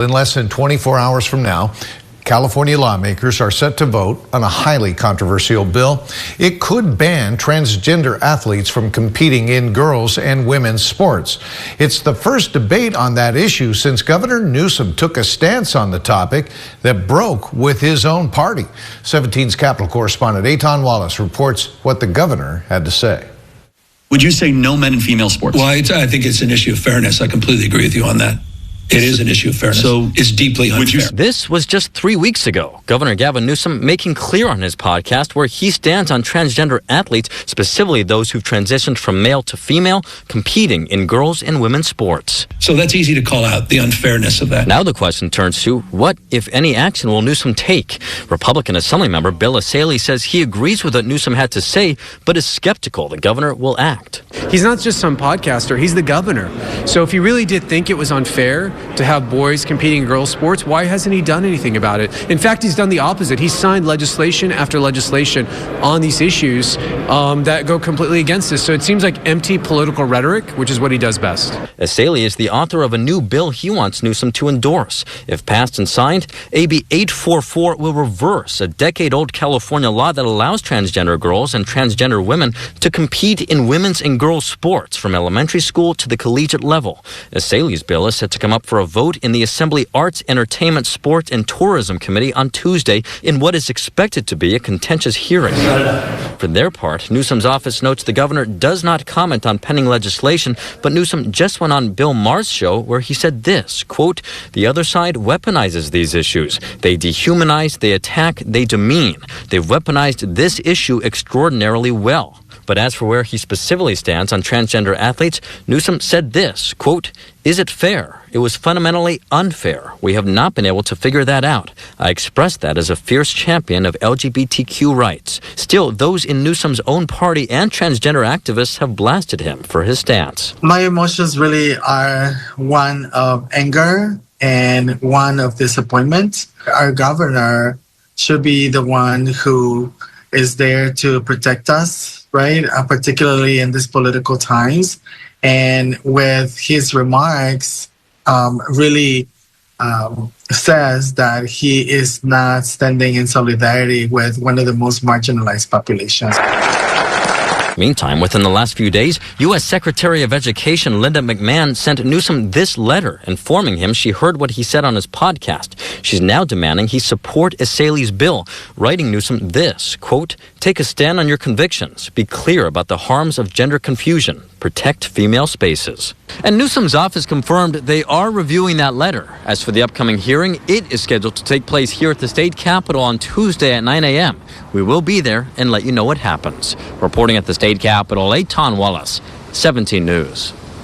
In less than 24 hours from now, California lawmakers are set to vote on a highly controversial bill. It could ban transgender athletes from competing in girls' and women's sports. It's the first debate on that issue since Governor Newsom took a stance on the topic that broke with his own party. 17's Capitol correspondent Eitan Wallace reports what the governor had to say. Would you say no men in female sports? Well, I think it's an issue of fairness. I completely agree with you on that. It is an issue of fairness. So it's deeply unfair. This was just 3 weeks ago. Governor Gavin Newsom making clear on his podcast where he stands on transgender athletes, specifically those who've transitioned from male to female, competing in girls' and women's sports. So that's easy to call out, the unfairness of that. Now the question turns to what, if any, action will Newsom take? Republican Assembly member Bill Asaley says he agrees with what Newsom had to say, but is skeptical the governor will act. He's not just some podcaster, he's the governor. So if he really did think it was unfair to have boys competing in girls' sports, why hasn't he done anything about it? In fact, he's done the opposite. He's signed legislation after legislation on these issues that go completely against this. So it seems like empty political rhetoric, which is what he does best. Asaley is the author of a new bill he wants Newsom to endorse. If passed and signed, AB 844 will reverse a decade-old California law that allows transgender girls and transgender women to compete in women's and girls' sports from elementary school to the collegiate level. Asaley's bill is set to come up for a vote in the Assembly Arts, Entertainment, Sport, and Tourism Committee on Tuesday in what is expected to be a contentious hearing. For their part, Newsom's office notes the governor does not comment on pending legislation, but Newsom just went on Bill Maher's show where he said this, quote, "The other side weaponizes these issues. They dehumanize, they attack, they demean. They've weaponized this issue extraordinarily well." But as for where he specifically stands on transgender athletes, Newsom said this, quote, "Is it fair? It was fundamentally unfair. We have not been able to figure that out. I express that as a fierce champion of LGBTQ rights." Still, those in Newsom's own party and transgender activists have blasted him for his stance. My emotions really are one of anger and one of disappointment. Our governor should be the one who is there to protect us, right? Particularly in these political times. And with his remarks, really says that he is not standing in solidarity with one of the most marginalized populations. Meantime, within the last few days, U.S. Secretary of Education Linda McMahon sent Newsom this letter informing him she heard what he said on his podcast. She's now demanding he support Asaley's bill, writing Newsom this, quote, "Take a stand on your convictions. Be clear about the harms of gender confusion. Protect female spaces." And Newsom's office confirmed they are reviewing that letter. As for the upcoming hearing, it is scheduled to take place here at the state capitol on Tuesday at 9 a.m. We will be there and let you know what happens. Reporting at the state capitol, Eitan Wallace, 17 News.